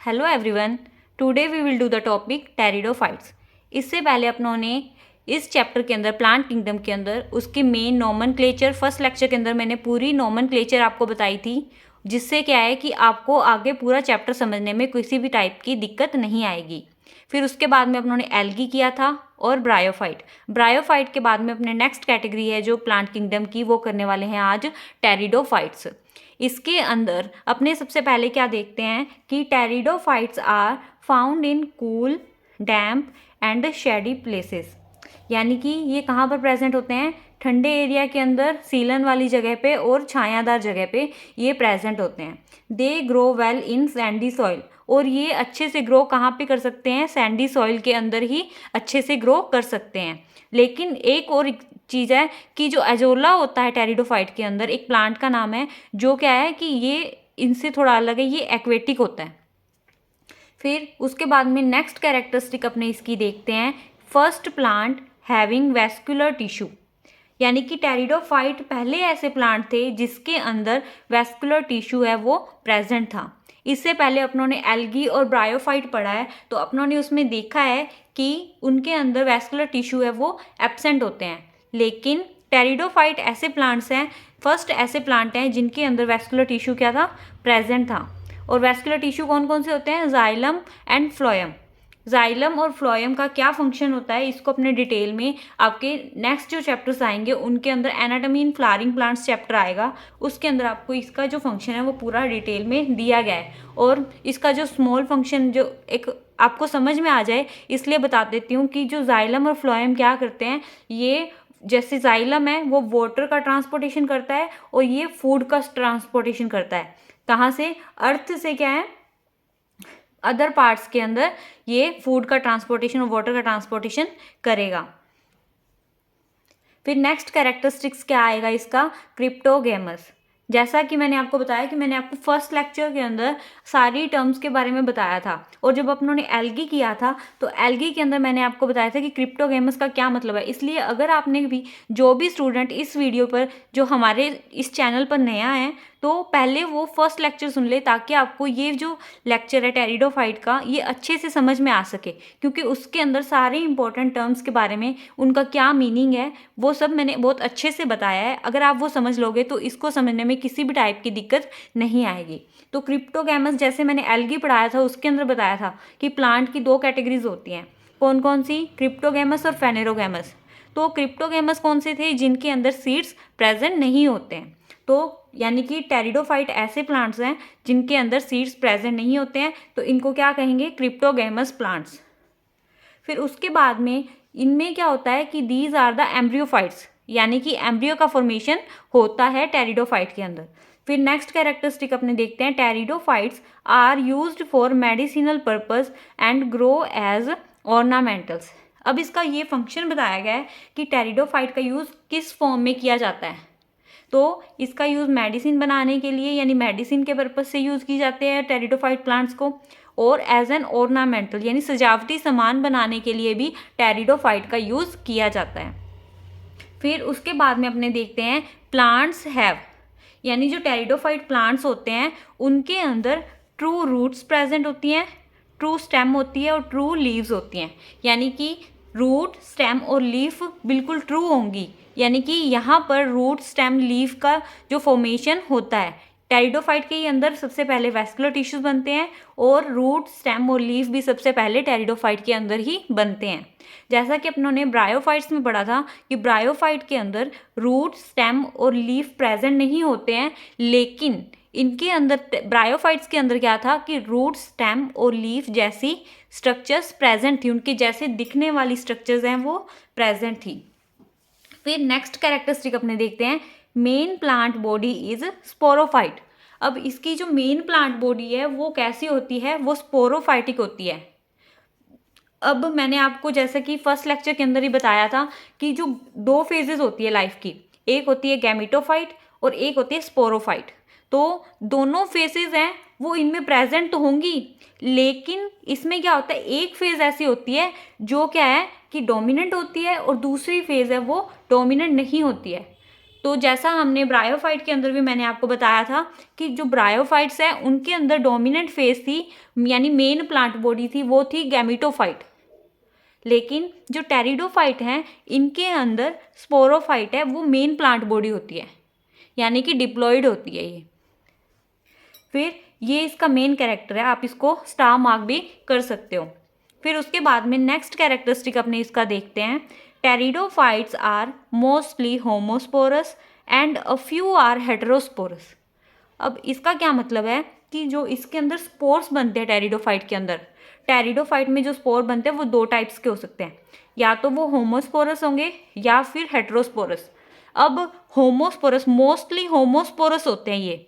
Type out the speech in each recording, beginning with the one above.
Hello everyone, today we will do the topic pteridophytes. इससे पहले अपनों ने इस चैप्टर के अंदर प्लांट किंगडम के अंदर उसके मेन नॉमनक्लेचर फर्स्ट लेक्चर के अंदर मैंने पूरी नॉमनक्लेचर आपको बताई थी, जिससे क्या है कि आपको आगे पूरा चैप्टर समझने में किसी भी टाइप की दिक्कत नहीं आएगी। फिर उसके बाद में अपनों ने एल्गी किया था और ब्रायोफाइट के बाद में अपने नेक्स्ट कैटेगरी है जो प्लांट किंगडम की, वो करने वाले हैं आज टेरिडोफाइट्स। इसके अंदर अपने सबसे पहले क्या देखते हैं कि pteridophytes are found in cool, damp and shady places. यानी कि ये कहाँ पर प्रेजेंट होते हैं? ठंडे एरिया के अंदर, सीलन वाली जगह पे और छायादार जगह पे ये प्रेजेंट होते हैं। They grow well in Sandy soil, और ये अच्छे से ग्रो कहाँ पे कर सकते हैं? सैंडी सॉइल के अंदर ही अच्छे से ग्रो कर सकते हैं। लेकिन एक और चीज़ है कि जो एजोला होता है टेरिडोफाइट के अंदर, एक प्लांट का नाम है जो क्या है कि ये इनसे थोड़ा अलग है, ये एक्वेटिक होता है। फिर उसके बाद में नेक्स्ट कैरेक्टरिस्टिक अपने इसकी देखते हैं, first plant having vascular tissue. यानी कि टेरिडोफाइट पहले ऐसे प्लांट थे जिसके अंदर वैस्कुलर टिश्यू है वो प्रेजेंट था। इससे पहले अपनों ने एल्गी और ब्रायोफाइट पढ़ा है, तो अपनों ने उसमें देखा है कि उनके अंदर वैस्कुलर टिश्यू है वो एब्सेंट होते हैं। लेकिन टेरिडोफाइट ऐसे प्लांट्स हैं, फर्स्ट ऐसे प्लांट हैं जिनके अंदर वैस्कुलर टिश्यू क्या था? प्रेजेंट था। और वैस्कुलर टिश्यू कौन कौन से होते हैं? Xylem and phloem. जाइलम और फ्लोएम का क्या फंक्शन होता है, इसको अपने डिटेल में आपके नेक्स्ट जो चैप्टर्स आएंगे उनके अंदर anatomy in flowering plants chapter आएगा, उसके अंदर आपको इसका जो फंक्शन है वो पूरा डिटेल में दिया गया है। और इसका जो स्मॉल फंक्शन जो एक आपको समझ में आ जाए इसलिए बता देती हूँ कि जो जाइलम और फ्लोएम क्या करते हैं, ये जैसे जाइलम है वो वाटर का ट्रांसपोर्टेशन करता है और ये फूड का ट्रांसपोर्टेशन करता है। कहाँ से? अर्थ से क्या है, अदर पार्ट्स के अंदर ये फूड का ट्रांसपोर्टेशन और वाटर का ट्रांसपोर्टेशन करेगा। फिर नेक्स्ट कैरेक्टरिस्टिक्स क्या आएगा इसका? क्रिप्टोगेमस। जैसा कि मैंने आपको बताया कि मैंने आपको फर्स्ट लेक्चर के अंदर सारी टर्म्स के बारे में बताया था, और जब अपनों ने एल्गी किया था तो एल्गी के अंदर मैंने आपको बताया था कि क्रिप्टोगेमस का क्या मतलब है। इसलिए अगर आपने भी, जो भी स्टूडेंट इस वीडियो पर, जो हमारे इस चैनल पर नया है, तो पहले वो फर्स्ट लेक्चर सुन ले, ताकि आपको ये जो लेक्चर है टेरिडोफाइट का ये अच्छे से समझ में आ सके, क्योंकि उसके अंदर सारे इंपॉर्टेंट टर्म्स के बारे में, उनका क्या मीनिंग है, वो सब मैंने बहुत अच्छे से बताया है। अगर आप वो समझ लोगे तो इसको समझने में किसी भी टाइप की दिक्कत नहीं आएगी। तो क्रिप्टोगैमस, जैसे मैंने एल्गी पढ़ाया था उसके अंदर बताया था कि प्लांट की दो कैटेगरीज होती हैं। कौन कौन सी? क्रिप्टोगैमस और फेनेरोगैमस। तो क्रिप्टोगैमस कौन से थे? जिनके अंदर सीड्स प्रेजेंट नहीं होते हैं। तो यानी कि टेरिडोफाइट ऐसे प्लांट्स हैं जिनके अंदर सीड्स प्रेजेंट नहीं होते हैं, तो इनको क्या कहेंगे? Cryptogams plants. फिर उसके बाद में इनमें क्या होता है कि दीज आर द एम्ब्रियोफाइट्स, यानी कि एम्ब्रियो का फॉर्मेशन होता है टेरिडोफाइट के अंदर। फिर नेक्स्ट कैरेक्टरिस्टिक अपने देखते हैं, pteridophytes are used for medicinal purpose and grow as ornamentals. अब इसका ये फंक्शन बताया गया है कि टेरिडोफाइट का यूज़ किस फॉर्म में किया जाता है। तो इसका यूज़ मेडिसिन बनाने के लिए, यानी मेडिसिन के पर्पज से यूज़ की जाते हैं टेरिडोफाइट प्लांट्स को, और एज एन ऑर्नामेंटल यानी सजावटी सामान बनाने के लिए भी टेरिडोफाइट का यूज़ किया जाता है। फिर उसके बाद में अपने देखते हैं प्लांट्स हैव, यानी जो टेरिडोफाइट प्लांट्स होते हैं उनके अंदर ट्रू रूट्स प्रेजेंट होती हैं, ट्रू स्टेम होती है और ट्रू लीव्स होती हैं। यानी कि रूट, स्टेम और लीफ बिल्कुल ट्रू होंगी, यानी कि यहाँ पर रूट, स्टेम, लीफ का जो फॉर्मेशन होता है, टेरिडोफाइट के ही अंदर सबसे पहले वैस्कुलर टिश्यूज बनते हैं, और रूट, स्टेम और लीफ भी सबसे पहले टेरिडोफाइट के अंदर ही बनते हैं। जैसा कि अपनों ने ब्रायोफाइट्स में पढ़ा था कि ब्रायोफाइट के अंदर रूट, स्टेम और लीफ प्रेजेंट नहीं होते हैं, लेकिन इनके अंदर, ब्रायोफाइट्स के अंदर क्या था कि रूट, स्टेम और लीफ जैसी स्ट्रक्चर्स प्रेजेंट थी, उनके जैसे दिखने वाली स्ट्रक्चर्स हैं वो प्रेजेंट थी। फिर नेक्स्ट कैरेक्टरिस्टिक अपने देखते हैं, main plant body is sporophyte. अब इसकी जो मेन प्लांट बॉडी है वो कैसी होती है? वो स्पोरोफाइटिक होती है। अब मैंने आपको जैसे कि फर्स्ट लेक्चर के अंदर ही बताया था कि जो दो फेजेस होती है लाइफ की, एक होती है गैमेटोफाइट और एक होती है स्पोरोफाइट। तो दोनों फेजेस हैं वो इनमें प्रेजेंट तो होंगी, लेकिन इसमें क्या होता है, एक फेज ऐसी होती है जो क्या है कि डोमिनेंट होती है और दूसरी फेज है वो डोमिनेंट नहीं होती है। तो जैसा हमने ब्रायोफाइट के अंदर भी मैंने आपको बताया था कि जो ब्रायोफाइट्स है उनके अंदर डोमिनेंट फेज थी, यानी मेन प्लांट बॉडी थी, वो थी गैमेटोफाइट। लेकिन जो टेरिडोफाइट हैं इनके अंदर स्पोरोफाइट है, वो मेन प्लांट बॉडी होती है, यानी कि डिप्लॉइड होती है ये। फिर ये इसका मेन कैरेक्टर है, आप इसको स्टार मार्क भी कर सकते हो। फिर उसके बाद में नेक्स्ट कैरेक्टरिस्टिक अपने इसका देखते हैं। Pteridophytes are mostly homosporous and a few are heterosporous. अब इसका क्या मतलब है कि जो इसके अंदर स्पोर्स बनते हैं टेरिडोफाइट के अंदर, टेरिडोफाइट में जो स्पोर बनते हैं वो दो टाइप्स के हो सकते हैं, या तो वो होमोस्पोरस होंगे या फिर हेटेरोस्पोरस। अब होमोस्पोरस, मोस्टली होमोस्पोरस होते हैं ये।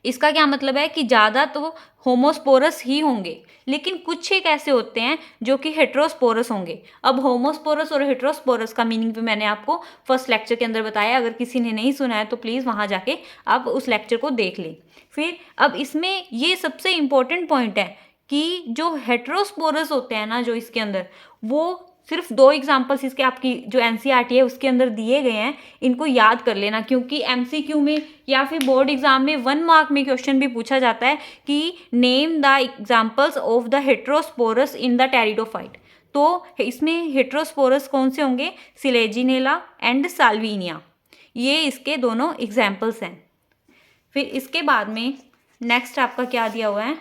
इसका क्या मतलब है कि ज़्यादा तो होमोस्पोरस ही होंगे, लेकिन कुछ एक ऐसे होते हैं जो कि हेटेरोस्पोरस होंगे। अब होमोस्पोरस और हेटेरोस्पोरस का मीनिंग भी मैंने आपको फर्स्ट लेक्चर के अंदर बताया, अगर किसी ने नहीं सुना है तो प्लीज़ वहाँ जाके आप उस लेक्चर को देख लें। फिर अब इसमें ये सबसे इम्पोर्टेंट पॉइंट है कि जो हेटेरोस्पोरस होते हैं ना, जो इसके अंदर, वो सिर्फ दो एग्जाम्पल्स इसके आपकी जो एनसीईआरटी है उसके अंदर दिए गए हैं, इनको याद कर लेना, क्योंकि एमसीक्यू में या फिर बोर्ड एग्जाम में 1 मार्क में क्वेश्चन भी पूछा जाता है कि name the examples of the heterosporous in the pteridophyte. तो इसमें हेटेरोस्पोरस कौन से होंगे? सिलेजिनेला एंड साल्विनिया, ये इसके दोनों एग्जाम्पल्स हैं। फिर इसके बाद में नेक्स्ट आपका क्या दिया हुआ है?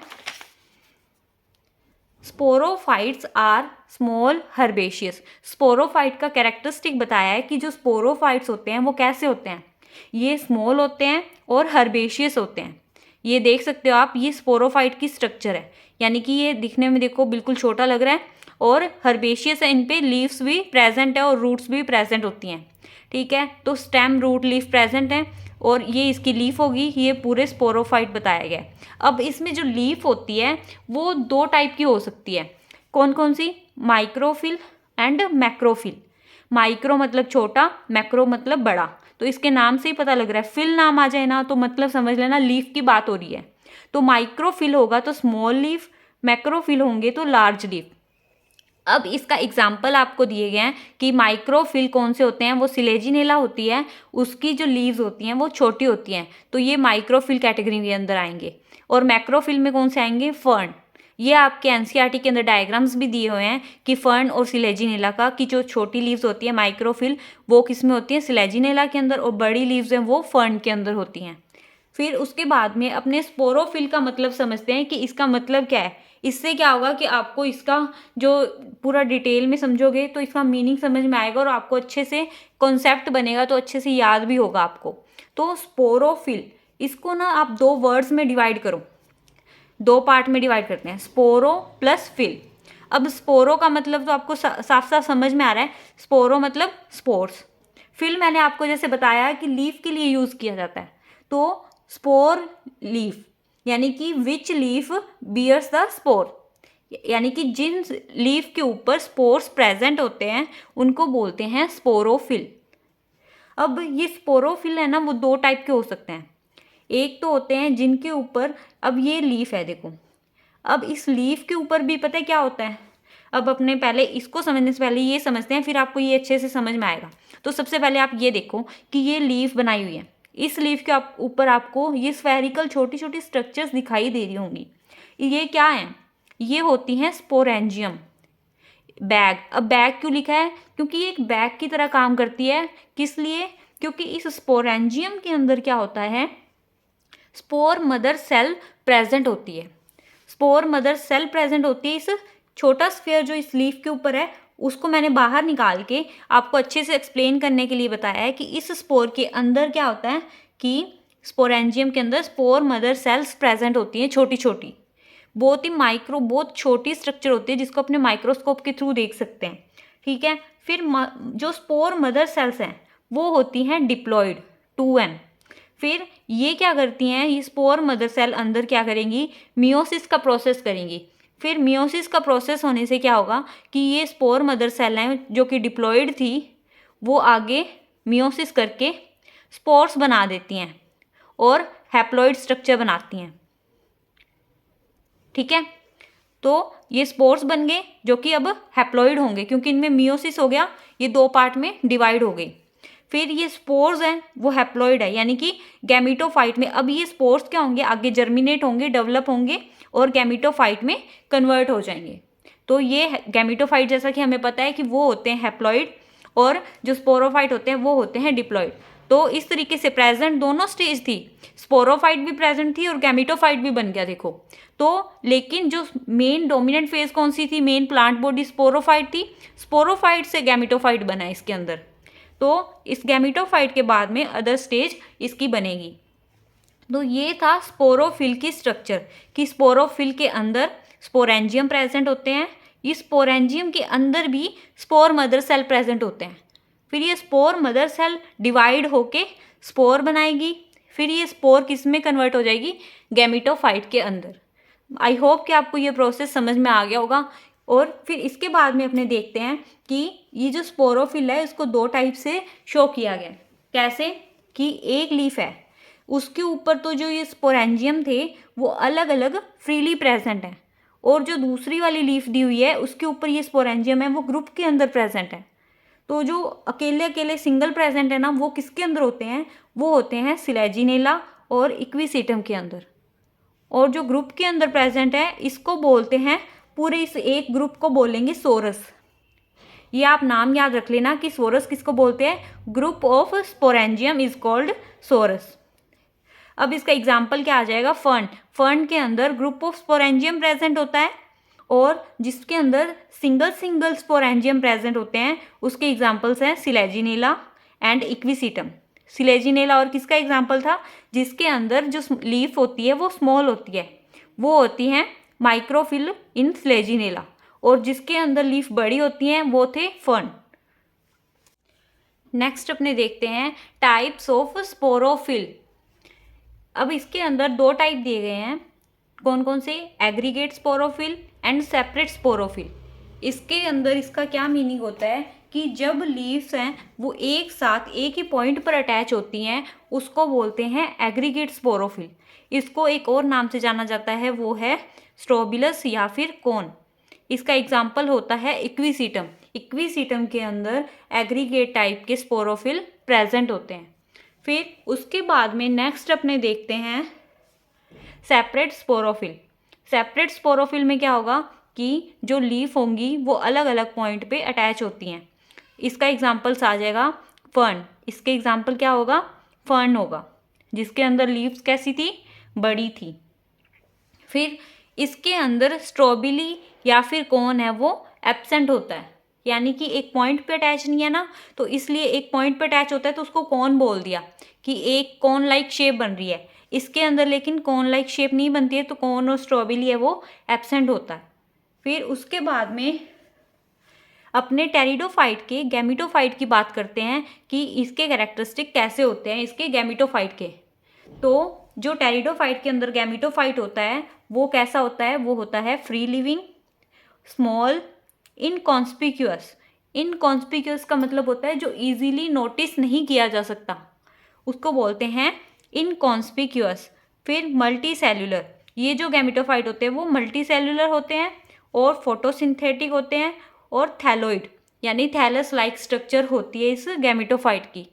Sporophytes are small herbaceous. Sporophyte का कैरेक्टरिस्टिक बताया है कि जो स्पोरोफाइट्स होते हैं वो कैसे होते हैं, ये स्मॉल होते हैं और हर्बेशियस होते हैं। ये देख सकते हो आप, ये स्पोरोफाइट की स्ट्रक्चर है, यानी कि ये दिखने में देखो बिल्कुल छोटा लग रहा है, और हर्बेशियस है, इन पे लीव्स भी प्रेजेंट है और रूट्स भी प्रेजेंट होती हैं। ठीक है, तो स्टेम, रूट, लीफ प्रेजेंट है और ये इसकी लीफ होगी, ये पूरे स्पोरोफाइट बताया गया है। अब इसमें जो लीफ होती है वो दो टाइप की हो सकती है। कौन कौन सी? माइक्रोफिल एंड मैक्रोफिल। माइक्रो मतलब छोटा, मैक्रो मतलब बड़ा। तो इसके नाम से ही पता लग रहा है, फिल नाम आ जाए ना तो मतलब समझ लेना लीफ की बात हो रही है। तो माइक्रोफिल होगा तो स्मॉल लीफ, मैक्रोफिल होंगे तो लार्ज लीफ। अब इसका एग्जाम्पल आपको दिए गए हैं कि माइक्रोफिल कौन से होते हैं, वो सिलेजिनेला होती है, उसकी जो लीव्स होती हैं वो छोटी होती हैं, तो ये माइक्रोफिल कैटेगरी के अंदर आएंगे। और मैक्रोफिल में कौन से आएंगे? फर्न। ये आपके एनसीईआरटी के अंदर डायग्राम्स भी दिए हुए हैं कि फर्न और सिलेजिनेला का, कि जो छोटी लीव्स होती है माइक्रोफिल वो किस में होती है? सिलेजिनेला के अंदर, और बड़ी लीव्स हैं वो फर्न के अंदर होती हैं। फिर उसके बाद में अपने स्पोरोफिल का मतलब समझते हैं कि इसका मतलब क्या है। इससे क्या होगा कि आपको इसका जो पूरा डिटेल में समझोगे तो इसका मीनिंग समझ में आएगा और आपको अच्छे से कॉन्सेप्ट बनेगा, तो अच्छे से याद भी होगा आपको। तो स्पोरोफिल, इसको ना आप दो वर्ड्स में डिवाइड करो, दो पार्ट में डिवाइड करते हैं, स्पोरो प्लस फिल। अब स्पोरो का मतलब तो आपको साफ साफ समझ में आ रहा है, स्पोरो मतलब स्पोर्स। फिल मैंने आपको जैसे बताया कि लीफ के लिए यूज़ किया जाता है, तो स्पोर लीफ, यानी कि विच लीफ बियर्स द स्पोर, यानी कि जिन लीफ के ऊपर स्पोर्स प्रेजेंट होते हैं उनको बोलते हैं स्पोरोफिल। अब ये स्पोरोफिल है ना, वो दो टाइप के हो सकते हैं। एक तो होते हैं जिनके ऊपर, अब ये लीफ है देखो, अब इस लीफ के ऊपर भी पता है क्या होता है। अब अपने पहले इसको समझने से पहले ये समझते हैं, फिर आपको ये अच्छे से समझ में आएगा। तो सबसे पहले आप ये देखो कि ये लीफ बनाई हुई है, इस लीफ के ऊपर आपको ये स्फेरिकल छोटी छोटी स्ट्रक्चर्स दिखाई दे रही होंगी। ये क्या है? ये होती हैं स्पोरेंजियम। बैग, अब बैग क्यों लिखा है? क्योंकि ये एक बैग की तरह काम करती है। किस लिए? क्योंकि इस स्पोरेंजियम के अंदर क्या होता है, स्पोर मदर सेल प्रेजेंट होती है। स्पोर मदर सेल प्रेजेंट होती है। इस छोटा स्फीयर जो इस लीफ के ऊपर है उसको मैंने बाहर निकाल के आपको अच्छे से एक्सप्लेन करने के लिए बताया है कि इस स्पोर के अंदर क्या होता है, कि स्पोरेंजियम के अंदर स्पोर मदर सेल्स प्रेजेंट होती हैं, छोटी छोटी, बहुत ही माइक्रो, बहुत छोटी स्ट्रक्चर होती है जिसको अपने माइक्रोस्कोप के थ्रू देख सकते हैं। ठीक है, फिर जो स्पोर मदर सेल्स हैं वो होती हैं डिप्लॉइड, 2n। फिर ये क्या करती हैं, ये स्पोर मदर सेल अंदर क्या करेंगी, मियोसिस का प्रोसेस करेंगी। फिर मियोसिस का प्रोसेस होने से क्या होगा कि ये स्पोर मदर सेल हैं जो कि डिप्लॉइड थी, वो आगे मियोसिस करके स्पोर्स बना देती हैं और हैप्लॉइड स्ट्रक्चर बनाती हैं। ठीक है, तो ये स्पोर्स बन गए जो कि अब हैप्लॉइड होंगे, क्योंकि इनमें मियोसिस हो गया, ये दो पार्ट में डिवाइड हो गई। फिर ये स्पोर्स हैं वो हैप्लॉइड है, यानी कि गैमीटोफाइट में। अब ये स्पोर्स क्या होंगे, आगे जर्मिनेट होंगे, डेवलप होंगे और गैमीटोफाइट में कन्वर्ट हो जाएंगे। तो ये गैमीटोफाइट जैसा कि हमें पता है कि वो होते हैं हैप्लॉइड, और जो स्पोरोफाइट होते हैं वो होते हैं डिप्लॉइड। तो इस तरीके से प्रेजेंट दोनों स्टेज थी, स्पोरोफाइट भी प्रेजेंट थी और गैमीटोफाइट भी बन गया देखो। तो लेकिन जो मेन डोमिनेंट फेज कौन सी थी, मेन प्लांट बॉडी स्पोरोफाइट थी, स्पोरोफाइट से गैमीटोफाइट बना इसके अंदर। तो इस गैमीटोफाइट के बाद में अदर स्टेज इसकी बनेगी। तो ये था स्पोरोफिल की स्ट्रक्चर, कि स्पोरोफिल के अंदर स्पोरेंजियम प्रेजेंट होते हैं, इस स्पोरेंजियम के अंदर भी स्पोर मदर सेल प्रेजेंट होते हैं। फिर ये स्पोर मदर सेल डिवाइड होके स्पोर बनाएगी, फिर ये स्पोर किस में कन्वर्ट हो जाएगी, गैमीटोफाइट के अंदर। आई होप कि आपको ये प्रोसेस समझ में आ गया होगा। और फिर इसके बाद में अपने देखते हैं कि ये जो स्पोरोफिल है इसको दो टाइप से शो किया गया। कैसे कि एक लीफ है, उसके ऊपर तो जो ये स्पोरेंजियम थे वो अलग अलग फ्रीली प्रेजेंट हैं, और जो दूसरी वाली लीफ दी हुई है उसके ऊपर ये स्पोरेंजियम है वो ग्रुप के अंदर प्रेजेंट है। तो जो अकेले अकेले सिंगल प्रेजेंट है ना, वो किसके अंदर होते हैं, वो होते हैं सिलेजिनेला और इक्विसीटम के अंदर। और जो ग्रुप के अंदर प्रेजेंट है इसको बोलते हैं, पूरे इस एक ग्रुप को बोलेंगे सोरस। ये आप नाम याद रख लेना कि सोरस किसको बोलते हैं, group of sporangium is called sorus. अब इसका एग्जाम्पल क्या आ जाएगा, फर्न। फर्न के अंदर ग्रुप ऑफ स्पोरेंजियम प्रेजेंट होता है, और जिसके अंदर सिंगल सिंगल स्पोरेंजियम प्रेजेंट होते हैं उसके एग्जाम्पल्स हैं सिलेजिनेला एंड इक्विसीटम। सिलेजिनेला और किसका एग्जाम्पल था, जिसके अंदर जो लीफ होती है वो स्मॉल होती है, वो होती हैं माइक्रोफिल इन सिलेजिनेला, और जिसके अंदर लीफ बड़ी होती हैं वो थे फर्न। नेक्स्ट अपने देखते हैं टाइप्स ऑफ स्पोरोफिल। अब इसके अंदर दो टाइप दिए गए हैं, कौन कौन से, aggregate sporophyll and separate sporophyll. इसके अंदर इसका क्या मीनिंग होता है कि जब लीव्स हैं वो एक साथ एक ही पॉइंट पर अटैच होती हैं उसको बोलते हैं एग्रीगेट स्पोरोफिल। इसको एक और नाम से जाना जाता है, वो है स्ट्रोबिलस या फिर कोन। इसका एग्जाम्पल होता है इक्विसीटम। इक्विसीटम के अंदर एग्रीगेट टाइप के स्पोरोफिल प्रेजेंट होते हैं। फिर उसके बाद में नेक्स्ट अपने देखते हैं सेपरेट स्पोरोफिल। सेपरेट स्पोरोफिल में क्या होगा कि जो लीफ होंगी वो अलग अलग पॉइंट पे अटैच होती हैं। इसका एग्जाम्पल्स आ जाएगा फर्न। इसके एग्जाम्पल क्या होगा, फर्न होगा, जिसके अंदर लीव्स कैसी थी, बड़ी थी। फिर इसके अंदर स्ट्रॉबेरी या फिर कौन है वो एब्सेंट होता है, यानी कि एक पॉइंट पे अटैच नहीं है ना, तो इसलिए एक पॉइंट पे अटैच होता है तो उसको कौन बोल दिया कि एक कौन लाइक शेप बन रही है। इसके अंदर लेकिन कौन लाइक शेप नहीं बनती है, तो कौन और स्ट्रॉबेरी है वो एब्सेंट होता है। फिर उसके बाद में अपने टेरिडोफाइट के गैमीटोफाइट की बात करते हैं कि इसके कैरेक्टरिस्टिक कैसे होते हैं इसके गैमीटोफाइट के। तो जो टेरिडोफाइट के अंदर गैमीटोफाइट होता है वो कैसा होता है, वो होता है फ्री लिविंग, स्मॉल, इनकॉन्स्पिक्यूअस। इनकॉन्स्पिक्यूअस का मतलब होता है जो इजीली नोटिस नहीं किया जा सकता, उसको बोलते हैं इनकॉन्स्पिक्यूअस। फिर मल्टी सेल्यूलर, ये जो गैमीटोफाइट होते हैं वो मल्टी सेल्यूलर होते हैं और फोटोसिंथेटिक होते हैं, और थैलोइड यानी थैलस लाइक स्ट्रक्चर होती है इस गैमीटोफाइट की।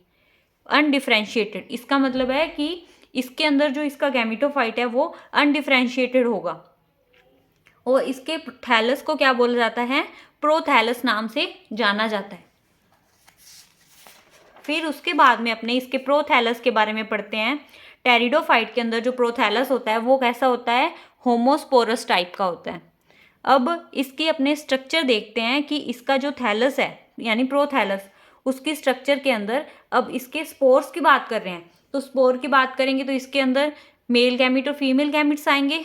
अनडिफ्रेंशिएटेड, इसका मतलब है कि इसके अंदर जो इसका गैमीटोफाइट है वो अनडिफ्रेंशिएटेड होगा, और इसके थैलस को क्या बोला जाता है, प्रोथैलस नाम से जाना जाता है। फिर उसके बाद में अपने इसके प्रोथैलस के बारे में पढ़ते हैं। टेरिडोफाइट के अंदर जो प्रोथैलस होता है वो कैसा होता है, होमोस्पोरस टाइप का होता है। अब इसके अपने स्ट्रक्चर देखते हैं कि इसका जो थैलस है यानी प्रोथैलस, उसकी स्ट्रक्चर के अंदर अब इसके स्पोर्स की बात कर रहे हैं, तो स्पोर की बात करेंगे तो इसके अंदर मेल गैमिट और फीमेल गैमिट्स आएंगे।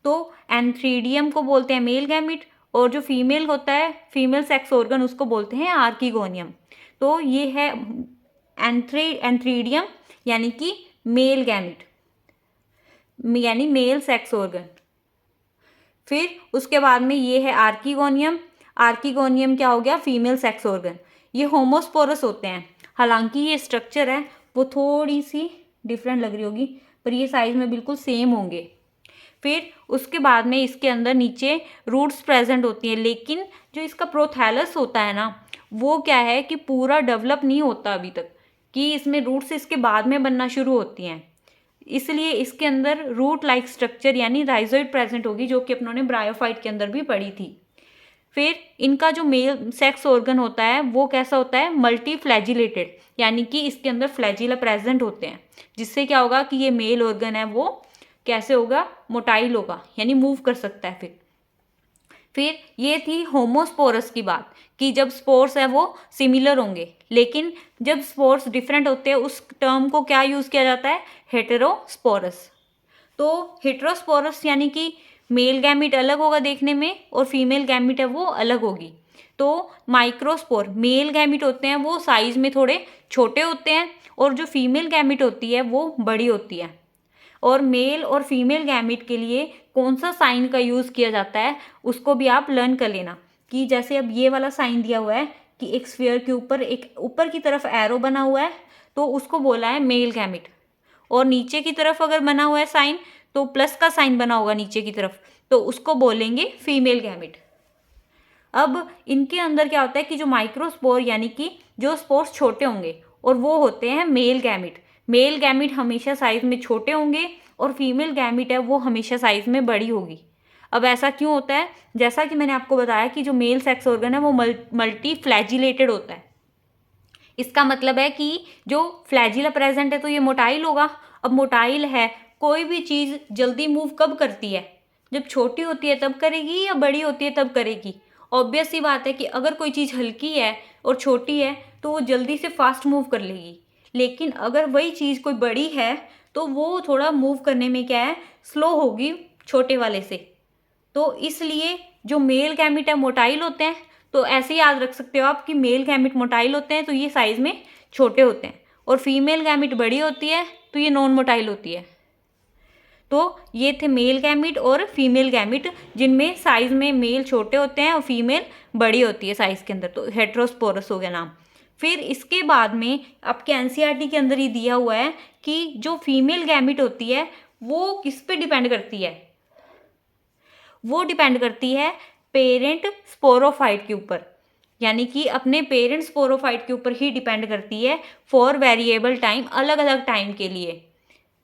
तो एंथ्रीडियम को बोलते हैं मेल गैमिट, और जो फीमेल होता है फीमेल सेक्स ऑर्गन उसको बोलते हैं आर्किगोनियम। तो ये है एंथ्रीडियम यानी कि मेल गैमिट यानी मेल सेक्स ऑर्गन। फिर उसके बाद में ये है आर्किगोनियम। आर्किगोनियम क्या हो गया, फीमेल सेक्स ऑर्गन। ये होमोस्पोरस होते हैं, हालांकि ये स्ट्रक्चर है वो थोड़ी सी डिफरेंट लग रही होगी पर ये साइज में बिल्कुल सेम होंगे। फिर उसके बाद में इसके अंदर नीचे रूट्स प्रेजेंट होती हैं, लेकिन जो इसका प्रोथैलस होता है ना वो क्या है कि पूरा डेवलप नहीं होता अभी तक, कि इसमें रूट्स इसके बाद में बनना शुरू होती हैं, इसलिए इसके अंदर रूट लाइक स्ट्रक्चर यानी राइजोइड प्रेजेंट होगी, जो कि अपनों ने ब्रायोफाइट के अंदर भी पढ़ी थी। फिर इनका जो मेल सेक्स ऑर्गन होता है वो कैसा होता है, मल्टी फ्लैजिलेटेड, यानी कि इसके अंदर फ्लैजिला प्रेजेंट होते हैं, जिससे क्या होगा कि ये मेल ऑर्गन है वो कैसे होगा, मोटाइल होगा, यानी मूव कर सकता है। फिर ये थी होमोस्पोरस की बात कि जब स्पोर्स है वो सिमिलर होंगे, लेकिन जब स्पोर्स डिफरेंट होते हैं उस टर्म को क्या यूज़ किया जाता है, हेटेरोस्पोरस। तो हेटेरोस्पोरस यानी कि मेल गैमिट अलग होगा देखने में और फीमेल गैमिट है वो अलग होगी। तो माइक्रोस्पोर मेल गैमिट होते हैं वो साइज में थोड़े छोटे होते हैं और जो फीमेल गैमिट होती है वो बड़ी होती है। और मेल और फीमेल गैमिट के लिए कौन सा साइन का यूज़ किया जाता है उसको भी आप लर्न कर लेना, कि जैसे अब ये वाला साइन दिया हुआ है कि एक स्फीयर के ऊपर एक ऊपर की तरफ एरो बना हुआ है तो उसको बोला है मेल गैमिट, और नीचे की तरफ अगर बना हुआ है साइन तो प्लस का साइन बना होगा नीचे की तरफ तो उसको बोलेंगे फीमेल गैमिट। अब इनके अंदर क्या होता है कि जो माइक्रोस्पोर यानी कि जो स्पोर्स छोटे होंगे और वो होते हैं मेल गैमिट। मेल गैमिट हमेशा साइज में छोटे होंगे और फीमेल गैमिट है वो हमेशा साइज में बड़ी होगी। अब ऐसा क्यों होता है, जैसा कि मैंने आपको बताया कि जो मेल सेक्स ऑर्गन है वो मल्टी फ्लैजिलेटेड होता है। इसका मतलब है कि जो फ्लैजिला प्रेजेंट है तो ये मोटाइल होगा। अब मोटाइल है, कोई भी चीज़ जल्दी मूव कब करती है, जब छोटी होती है तब करेगी या बड़ी होती है तब करेगी। ऑब्वियस सी बात है कि अगर कोई चीज़ हल्की है और छोटी है तो वो जल्दी से फास्ट मूव कर लेगी, लेकिन अगर वही चीज़ कोई बड़ी है तो वो थोड़ा मूव करने में क्या है, स्लो होगी छोटे वाले से। तो इसलिए जो मेल गैमिट है मोटाइल होते हैं, तो ऐसे याद रख सकते हो आप कि मेल गैमिट मोटाइल होते हैं तो ये साइज में छोटे होते हैं, और फीमेल गैमिट बड़ी होती है तो ये नॉन मोटाइल होती है। तो ये थे मेल गैमिट और फीमेल गैमिट, जिनमें साइज में मेल छोटे होते हैं और फीमेल बड़ी होती है साइज के अंदर, तो हेटेरोस्पोरस हो गया नाम। फिर इसके बाद में आपके एनसीईआरटी के अंदर ही दिया हुआ है कि जो फीमेल गैमिट होती है वो किस पे डिपेंड करती है, वो डिपेंड करती है पेरेंट स्पोरोफाइट के ऊपर, यानी कि अपने पेरेंट स्पोरोफाइट के ऊपर ही डिपेंड करती है फॉर वेरिएबल टाइम, अलग अलग टाइम के लिए।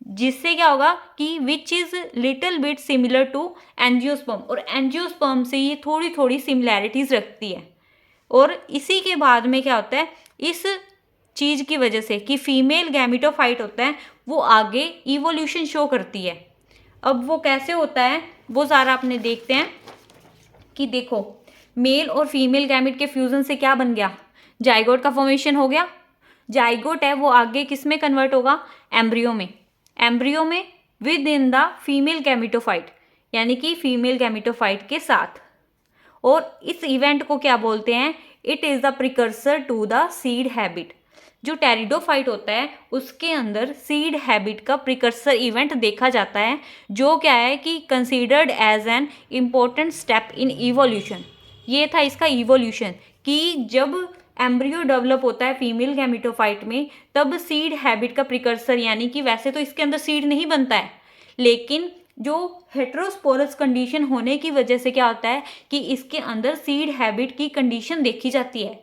जिससे क्या होगा कि which is little bit similar to angiosperm, और एंजियोस्पर्म से ये थोड़ी थोड़ी सिमिलैरिटीज़ रखती है। और इसी के बाद में क्या होता है, इस चीज़ की वजह से कि फीमेल गैमिटोफाइट होता है वो आगे इवोल्यूशन शो करती है। अब वो कैसे होता है वो सारा अपने देखते हैं कि देखो मेल और फीमेल गैमिट के फ्यूज़न से क्या बन गया, जाइगोट का फॉर्मेशन हो गया। जाइगोट है वो आगे किस में कन्वर्ट होगा, एम्ब्रियो में, एम्ब्रियो में with in the female gametophyte, यानी कि फीमेल गैमिटोफाइट के साथ। और इस इवेंट को क्या बोलते हैं, it is the precursor to the seed habit. जो टेरिडोफाइट होता है उसके अंदर सीड हैबिट का प्रिकर्सर इवेंट देखा जाता है, जो क्या है कि considered as an important step in evolution. ये था इसका इवोल्यूशन कि जब एम्ब्रियो डेवलप होता है फीमेल गैमिटोफाइट में तब सीड हैबिट का प्रिकर्सर, यानी कि वैसे तो इसके अंदर सीड नहीं बनता है, लेकिन जो हेटेरोस्पोरस कंडीशन होने की वजह से क्या होता है कि इसके अंदर सीड हैबिट की कंडीशन देखी जाती है।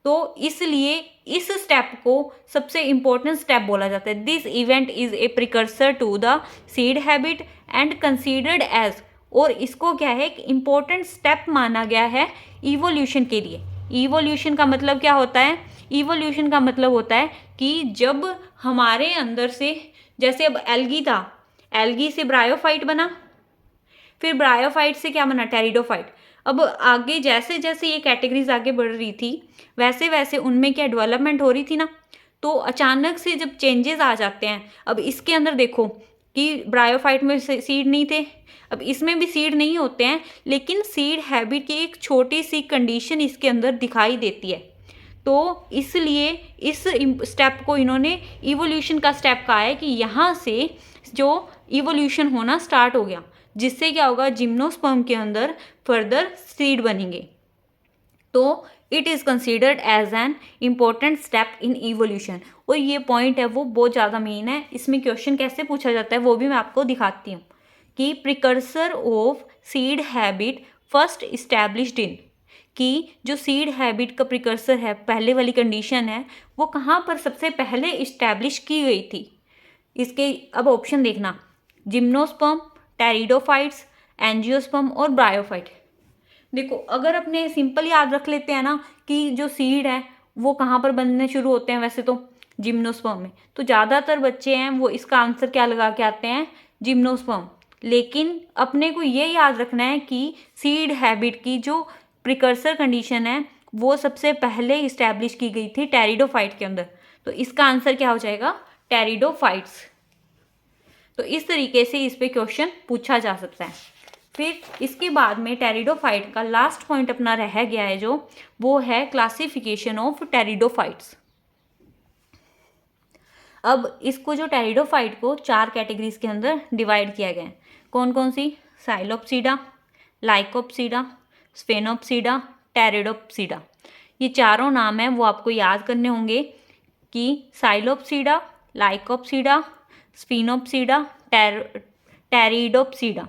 तो इसलिए इस स्टेप को सबसे इम्पोर्टेंट स्टेप बोला जाता है। This event is a precursor to the seed habit and considered as, और इसको क्या है कि इम्पोर्टेंट स्टेप माना गया है इवोल्यूशन के लिए। इवोल्यूशन का मतलब क्या होता है, इवोल्यूशन का मतलब होता है कि जब हमारे अंदर से, जैसे अब एल्गी था, एल्गी से ब्रायोफाइट बना, फिर ब्रायोफाइट से क्या बना, टेरिडोफाइट। अब आगे जैसे जैसे ये कैटेगरीज आगे बढ़ रही थी वैसे वैसे उनमें क्या डेवलपमेंट हो रही थी ना, तो अचानक से जब चेंजेस आ जाते हैं, अब इसके अंदर देखो कि ब्रायोफाइट में सीड नहीं थे, अब इसमें भी सीड नहीं होते हैं, लेकिन सीड हैबिट की एक छोटी सी कंडीशन इसके अंदर दिखाई देती है। तो इसलिए इस स्टेप को इन्होंने इवोल्यूशन का स्टेप कहा है कि यहाँ से जो इवोल्यूशन होना स्टार्ट हो गया, जिससे क्या होगा, जिम्नोस्पर्म के अंदर फर्दर सीड बनेंगे। तो it is considered as an important step in evolution. और ये पॉइंट है वो बहुत ज़्यादा मेन है, इसमें क्वेश्चन कैसे पूछा जाता है वो भी मैं आपको दिखाती हूँ कि precursor of seed habit first established in, कि जो सीड हैबिट का प्रिकर्सर है, पहले वाली कंडीशन है, वो कहाँ पर सबसे पहले इस्टेब्लिश की गई थी। इसके अब ऑप्शन देखना, जिम्नोस्पर्म, टेरिडोफाइट्स, एंजियोस्पर्म और ब्रायोफाइट। देखो अगर अपने सिंपल याद रख लेते हैं ना कि जो सीड है वो कहाँ पर बनने शुरू होते हैं, वैसे तो जिम्नोस्पर्म में, तो ज़्यादातर बच्चे हैं वो इसका आंसर क्या लगा के आते हैं, जिम्नोस्पर्म। लेकिन अपने को ये याद रखना है कि सीड हैबिट की जो प्रिकर्सर कंडीशन है वो सबसे पहले इस्टेब्लिश की गई थी टेरिडोफाइट के अंदर। तो इसका आंसर क्या हो जाएगा, टेरिडोफाइट्स। तो इस तरीके से इस पे क्वेश्चन पूछा जा सकता है। फिर इसके बाद में टेरिडोफाइट का लास्ट पॉइंट अपना रह गया है जो, वो है क्लासिफिकेशन ऑफ टेरिडोफाइट्स। अब इसको जो टेरिडोफाइट को 4 कैटेगरीज के अंदर डिवाइड किया गया है। कौन कौन सी, साइलोप्सीडा, लाइकोप्सीडा, स्फेनोप्सीडा, टेरिडोप्सीडा। ये चारों नाम हैं वो आपको याद करने होंगे कि साइलोप्सीडा, लाइकोप्सीडा, स्फेनोप्सीडा, टेरिडोप्सीडा,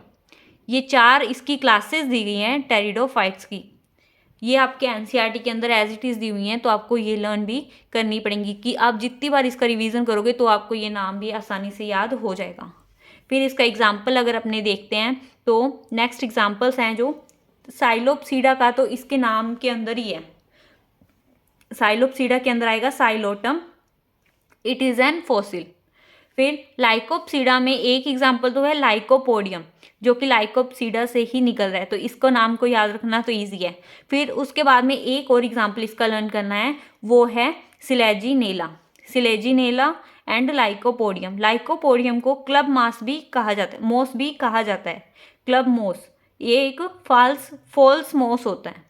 ये 4 इसकी क्लासेस दी गई हैं टेरिडोफाइट्स की। ये आपके एनसीईआरटी के अंदर एज इट इज़ दी हुई हैं, तो आपको ये लर्न भी करनी पड़ेंगी कि आप जितनी बार इसका रिवीजन करोगे तो आपको ये नाम भी आसानी से याद हो जाएगा। फिर इसका एग्जाम्पल अगर अपने देखते हैं तो नेक्स्ट एग्जाम्पल्स हैं जो साइलोप्सीडा का, तो इसके नाम के अंदर ही है, साइलोप्सीडा के अंदर आएगा Psilotum, it is an fossil. फिर लाइकोप्सीडा में एक एग्जाम्पल तो है लाइकोपोडियम, जो कि लाइकोप्सीडा से ही निकल रहा है, तो इसको नाम को याद रखना तो ईजी है। फिर उसके बाद में एक और एग्जाम्पल इसका लर्न करना है, वो है Selaginella, Selaginella and lycopodium. Lycopodium को क्लब मास भी कहा जाता है, मोस भी कहा जाता है, क्लब मोस, ये एक फॉल्स मोस होता है।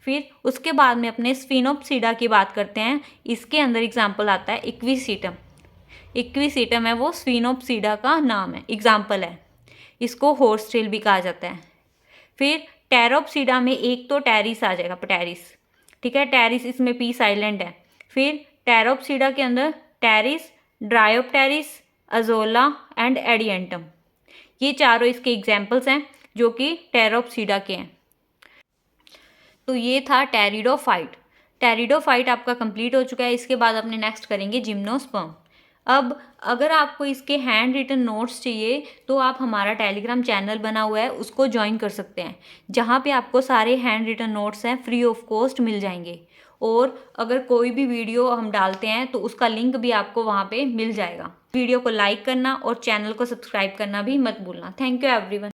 फिर उसके बाद में अपने स्फेनोप्सीडा की बात करते हैं, इसके अंदर एग्जाम्पल आता है इक्विसीटम। इक्विसीटम है वो स्फेनोप्सीडा का नाम है, एग्जाम्पल है। इसको हॉर्स टेल भी कहा जाता है। फिर टेरोप्सीडा में एक तो टेरिस आ जाएगा, पटेरिस, ठीक है, टेरिस इसमें पी साइलेंट है। फिर टेरोप्सीडा के अंदर Pteris, Dryopteris, Azolla and Adiantum, ये चारों इसके एग्जाम्पल्स हैं जो कि टेरोप्सीडा के हैं। तो ये था टेरिडोफाइट। टेरिडोफाइट आपका कंप्लीट हो चुका है। इसके बाद अपने नेक्स्ट करेंगे जिम्नोस्पर्म। अब अगर आपको इसके हैंड रिटन नोट्स चाहिए तो आप हमारा टेलीग्राम चैनल बना हुआ है उसको ज्वाइन कर सकते हैं, जहाँ पे आपको सारे हैंड रिटन नोट्स हैं फ्री ऑफ कॉस्ट मिल जाएंगे। और अगर कोई भी वीडियो हम डालते हैं तो उसका लिंक भी आपको वहाँ पे मिल जाएगा। वीडियो को लाइक करना और चैनल को सब्सक्राइब करना भी मत भूलना। Thank you everyone.